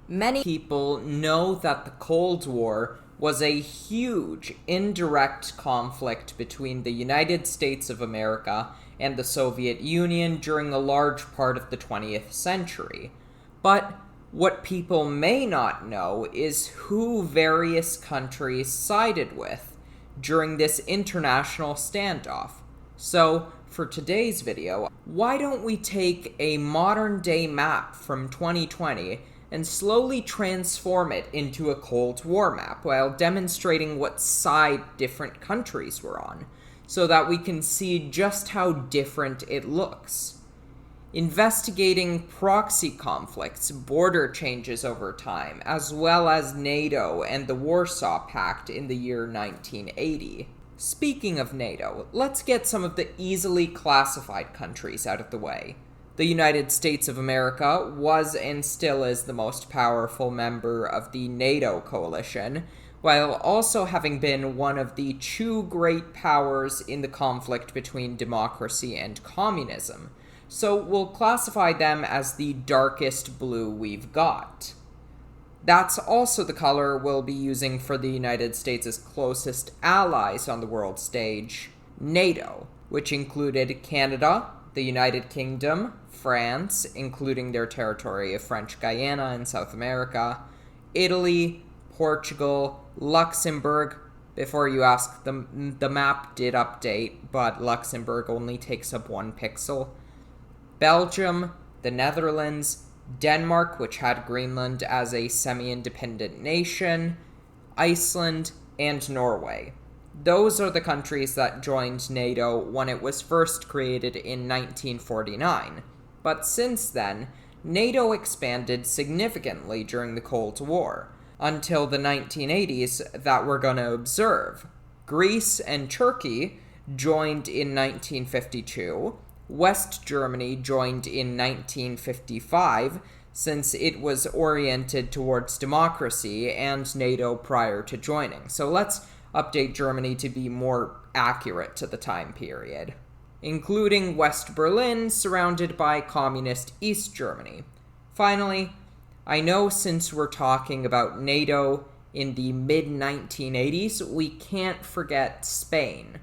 Many people know that the Cold War was a huge indirect conflict between the United States of America and the Soviet Union during a large part of the 20th century. But what people may not know is who various countries sided with during this international standoff. So, for today's video, why don't we take a modern-day map from 2020 and slowly transform it into a Cold War map while demonstrating what side different countries were on, so that we can see just how different it looks. Investigating proxy conflicts, border changes over time, as well as NATO and the Warsaw Pact in the year 1980. Speaking of NATO, let's get some of the easily classified countries out of the way. The United States of America was and still is the most powerful member of the NATO coalition, while also having been one of the two great powers in the conflict between democracy and communism. So we'll classify them as the darkest blue we've got. That's also the color we'll be using for the United States' closest allies on the world stage, NATO, which included Canada, the United Kingdom, France, including their territory of French Guiana in South America, Italy, Portugal, Luxembourg. Before you ask, the map did update, but Luxembourg only takes up 1 pixel. Belgium, the Netherlands, Denmark, which had Greenland as a semi-independent nation, Iceland, and Norway. Those are the countries that joined NATO when it was first created in 1949. But since then, NATO expanded significantly during the Cold War, until the 1980s that we're going to observe. Greece and Turkey joined in 1952, West Germany joined in 1955, since it was oriented towards democracy and NATO prior to joining. So let's update Germany to be more accurate to the time period, including West Berlin, surrounded by communist East Germany. Finally, I know since we're talking about NATO in the mid-1980s, we can't forget Spain,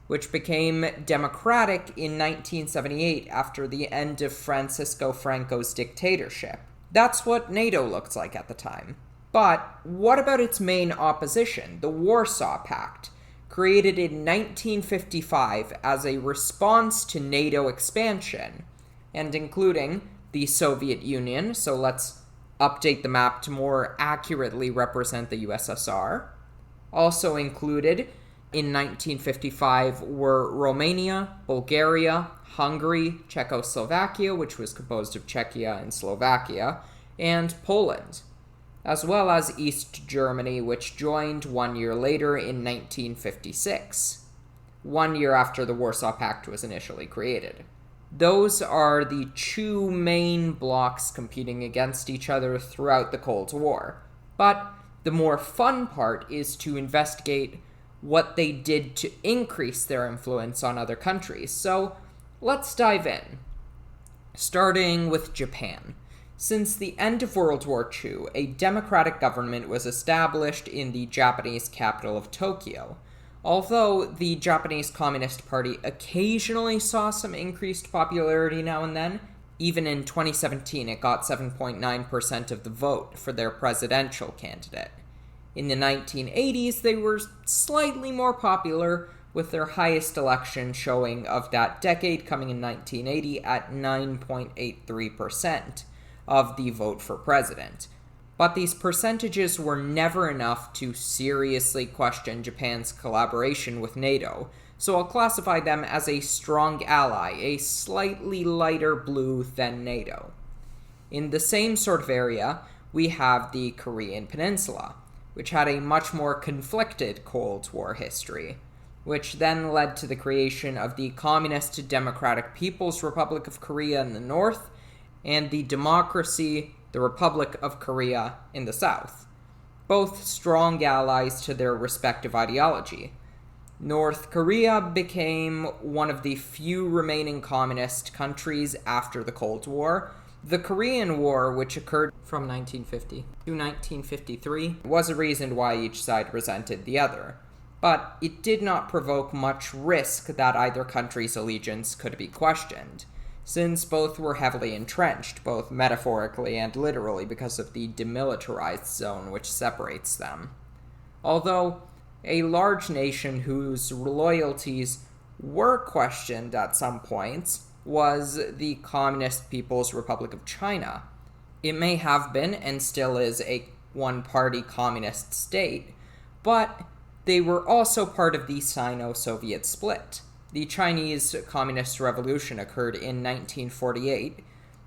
which became democratic in 1978 after the end of Francisco Franco's dictatorship. That's what NATO looked like at the time. But what about its main opposition, the Warsaw Pact, created in 1955 as a response to NATO expansion, and including the Soviet Union, so let's update the map to more accurately represent the USSR. Also included in 1955 were Romania, Bulgaria, Hungary, Czechoslovakia, which was composed of Czechia and Slovakia, and Poland, as well as East Germany, which joined 1 year later in 1956, 1 year after the Warsaw Pact was initially created. Those are the two main blocs competing against each other throughout the Cold War. But the more fun part is to investigate what they did to increase their influence on other countries. So let's dive in, starting with Japan. Since the end of World War II, a democratic government was established in the Japanese capital of Tokyo. Although the Japanese Communist Party occasionally saw some increased popularity now and then, even in 2017 it got 7.9% of the vote for their presidential candidate. In the 1980s, they were slightly more popular, with their highest election showing of that decade coming in 1980 at 9.83% of the vote for president. But these percentages were never enough to seriously question Japan's collaboration with NATO, so I'll classify them as a strong ally, a slightly lighter blue than NATO. In the same sort of area, we have the Korean Peninsula, which had a much more conflicted Cold War history, which then led to the creation of the Communist Democratic People's Republic of Korea in the north, and the Republic of Korea in the south, both strong allies to their respective ideology. North Korea became one of the few remaining communist countries after the Cold War, The Korean War, which occurred from 1950 to 1953, was a reason why each side resented the other, but it did not provoke much risk that either country's allegiance could be questioned, since both were heavily entrenched, both metaphorically and literally, because of the demilitarized zone which separates them. Although a large nation whose loyalties were questioned at some points was the Communist People's Republic of China. It may have been, and still is, a one-party communist state, but they were also part of the sino-soviet split. The Chinese Communist Revolution occurred in 1948,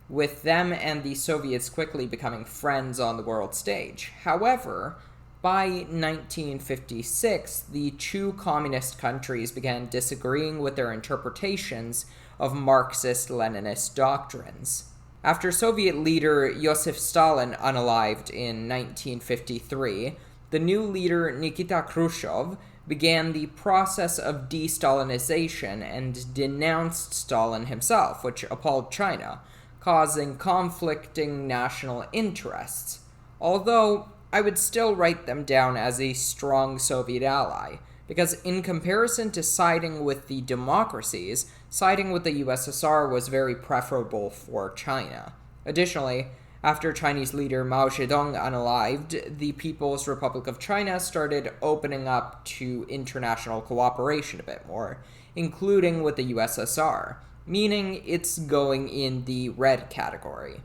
with them and the Soviets quickly becoming friends on the world stage. However, by 1956, the two communist countries began disagreeing with their interpretations of Marxist-Leninist doctrines. After Soviet leader Joseph Stalin unalived in 1953, the new leader Nikita Khrushchev began the process of destalinization and denounced Stalin himself, which appalled China, causing conflicting national interests. Although I would still write them down as a strong Soviet ally, because in comparison to siding with the democracies, siding with the USSR was very preferable for China. Additionally, after Chinese leader Mao Zedong unalived, the People's Republic of China started opening up to international cooperation a bit more, including with the USSR, meaning it's going in the red category.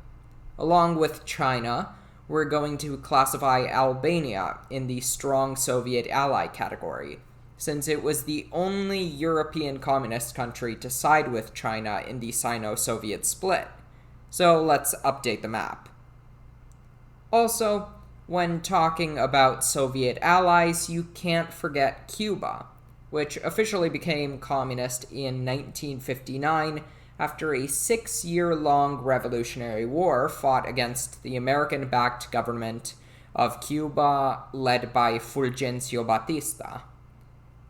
Along with China, we're going to classify Albania in the strong Soviet ally category, since it was the only European communist country to side with China in the Sino-Soviet split. So let's update the map. Also, when talking about Soviet allies, you can't forget Cuba, which officially became communist in 1959 after a 6-year-long revolutionary war fought against the American-backed government of Cuba led by Fulgencio Batista,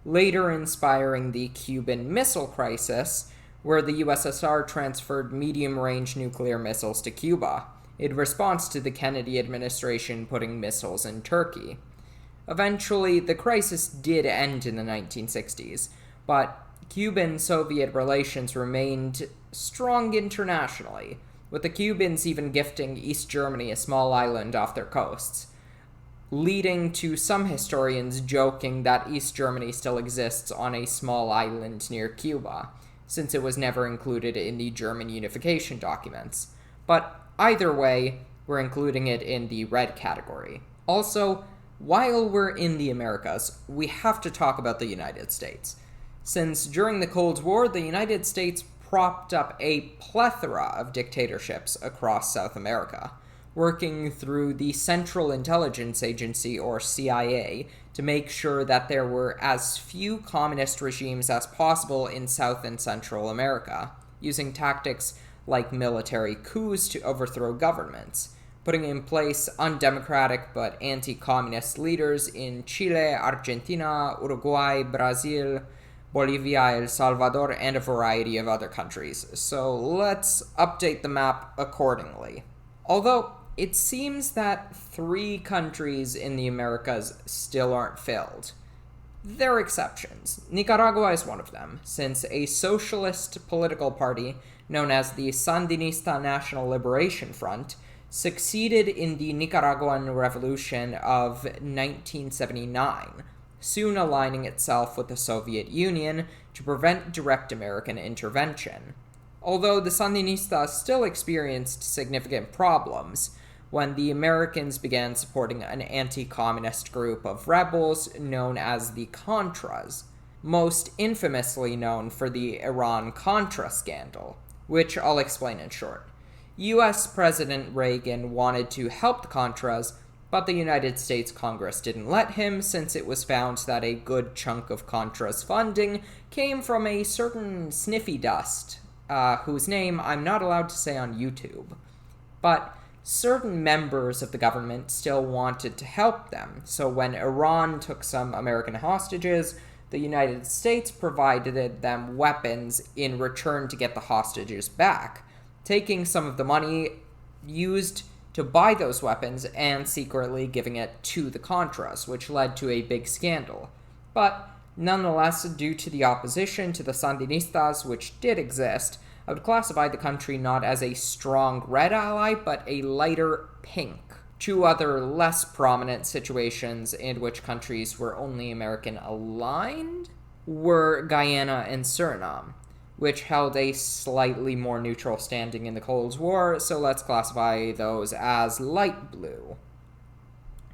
later inspiring the Cuban Missile Crisis, where the USSR transferred medium-range nuclear missiles to Cuba, in response to the Kennedy administration putting missiles in Turkey. Eventually, the crisis did end in the 1960s, but Cuban-Soviet relations remained strong internationally, with the Cubans even gifting East Germany a small island off their coasts, leading to some historians joking that East Germany still exists on a small island near Cuba, since it was never included in the German unification documents. But either way, we're including it in the red category. Also, while we're in the Americas, we have to talk about the United States, since during the Cold War, the United States propped up a plethora of dictatorships across South America, working through the Central Intelligence Agency, or CIA, to make sure that there were as few communist regimes as possible in South and Central America, using tactics like military coups to overthrow governments, putting in place undemocratic but anti-communist leaders in Chile, Argentina, Uruguay, Brazil, Bolivia, El Salvador, and a variety of other countries. So let's update the map accordingly. Although it seems that 3 countries in the Americas still aren't filled. There are exceptions. Nicaragua is one of them, since a socialist political party known as the Sandinista National Liberation Front succeeded in the Nicaraguan Revolution of 1979, soon aligning itself with the Soviet Union to prevent direct American intervention. Although the Sandinistas still experienced significant problems when the Americans began supporting an anti-communist group of rebels known as the Contras, most infamously known for the Iran-Contra scandal, which I'll explain in short. US President Reagan wanted to help the Contras, but the United States Congress didn't let him, since it was found that a good chunk of Contra's funding came from a certain sniffy dust, whose name I'm not allowed to say on YouTube. But certain members of the government still wanted to help them, so when Iran took some American hostages, the United States provided them weapons in return to get the hostages back, taking some of the money used to buy those weapons and secretly giving it to the Contras, which led to a big scandal. But nonetheless, due to the opposition to the Sandinistas, which did exist, I would classify the country not as a strong red ally, but a lighter pink. Two other less prominent situations in which countries were only American aligned were Guyana and Suriname, which held a slightly more neutral standing in the Cold War, so let's classify those as light blue.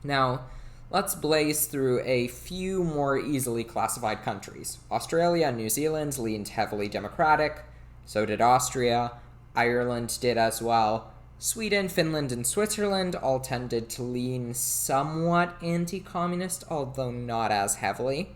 Now, let's blaze through a few more easily classified countries. Australia and New Zealand leaned heavily democratic, so did Austria. Ireland did as well. Sweden, Finland, and Switzerland all tended to lean somewhat anti-communist, although not as heavily.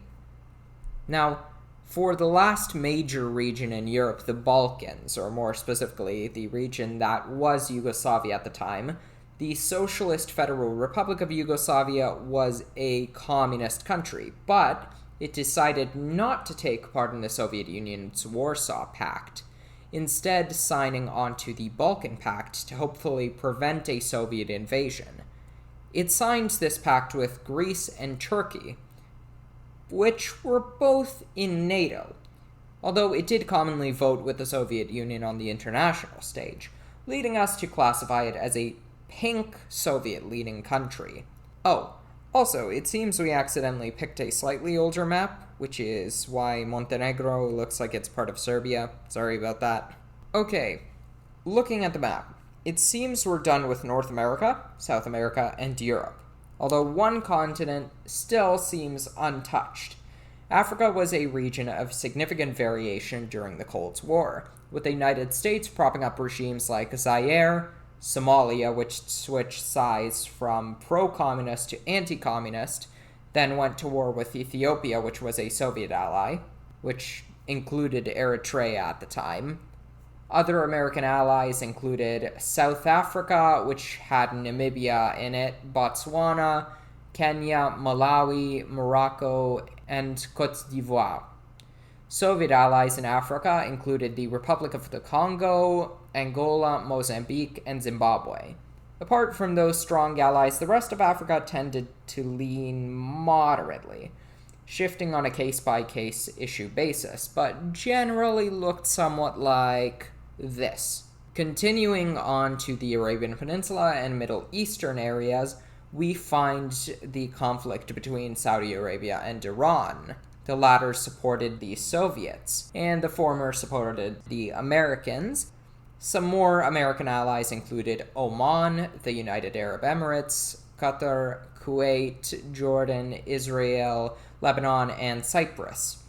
Now, for the last major region in Europe, the Balkans, or more specifically, the region that was Yugoslavia at the time, the Socialist Federal Republic of Yugoslavia was a communist country, but it decided not to take part in the Soviet Union's Warsaw Pact, instead signing on to the Balkan Pact to hopefully prevent a Soviet invasion. It signed this pact with Greece and Turkey, which were both in NATO, although it did commonly vote with the Soviet Union on the international stage, leading us to classify it as a pink Soviet-leaning country. Oh, also, it seems we accidentally picked a slightly older map, which is why Montenegro looks like it's part of Serbia. Sorry about that. Okay, looking at the map, it seems we're done with North America, South America, and Europe, although one continent still seems untouched. Africa was a region of significant variation during the Cold War, with the United States propping up regimes like Zaire, Somalia, which switched sides from pro-communist to anti-communist, then went to war with Ethiopia, which was a Soviet ally, which included Eritrea at the time. Other American allies included South Africa, which had Namibia in it, Botswana, Kenya, Malawi, Morocco, and Côte d'Ivoire. Soviet allies in Africa included the Republic of the Congo, Angola, Mozambique, and Zimbabwe. Apart from those strong allies, the rest of Africa tended to lean moderately, shifting on a case-by-case issue basis, but generally looked somewhat like this. Continuing on to the Arabian Peninsula and Middle Eastern areas, we find the conflict between Saudi Arabia and Iran. The latter supported the Soviets, and the former supported the Americans. Some more American allies included Oman, the United Arab Emirates, Qatar, Kuwait, Jordan, Israel, Lebanon, and Cyprus.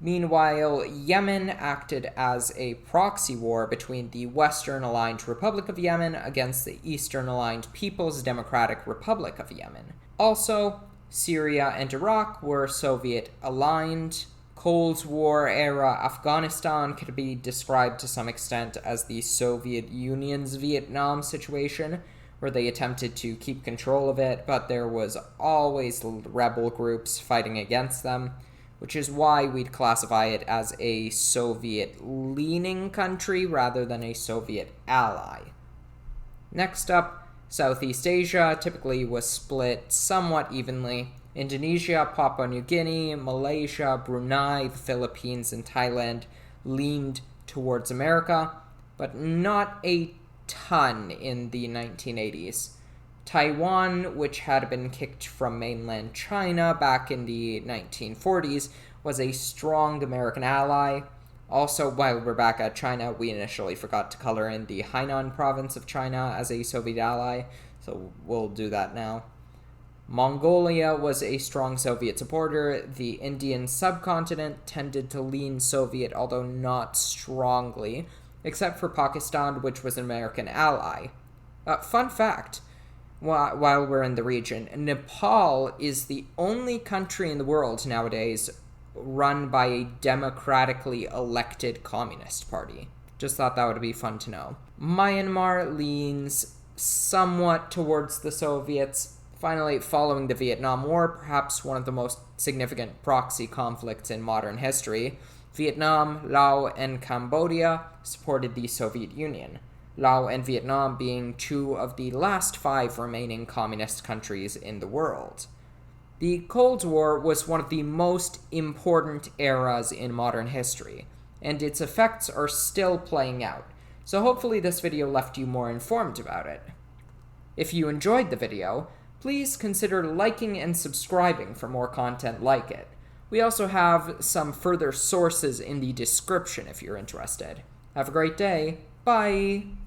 Meanwhile, Yemen acted as a proxy war between the Western-aligned Republic of Yemen against the Eastern-aligned People's Democratic Republic of Yemen. Also, Syria and Iraq were Soviet-aligned. Cold War-era Afghanistan could be described to some extent as the Soviet Union's Vietnam situation, where they attempted to keep control of it, but there was always rebel groups fighting against them, which is why we'd classify it as a Soviet-leaning country rather than a Soviet ally. Next up, Southeast Asia typically was split somewhat evenly. Indonesia, Papua New Guinea, Malaysia, Brunei, the Philippines, and Thailand leaned towards America, but not a ton in the 1980s. Taiwan, which had been kicked from mainland China back in the 1940s, was a strong American ally. Also, while we're back at China, we initially forgot to color in the Hainan province of China as a Soviet ally, so we'll do that now. Mongolia was a strong Soviet supporter. The Indian subcontinent tended to lean Soviet, although not strongly, except for Pakistan, which was an American ally. Fun fact, while we're in the region, Nepal is the only country in the world nowadays run by a democratically elected communist party. Just thought that would be fun to know. Myanmar leans somewhat towards the Soviets. Finally, following the Vietnam War, perhaps one of the most significant proxy conflicts in modern history, Vietnam, Laos, and Cambodia supported the Soviet Union. Laos and Vietnam being two of the last 5 remaining communist countries in the world. The Cold War was one of the most important eras in modern history, and its effects are still playing out, so hopefully this video left you more informed about it. If you enjoyed the video, please consider liking and subscribing for more content like it. We also have some further sources in the description if you're interested. Have a great day. Bye!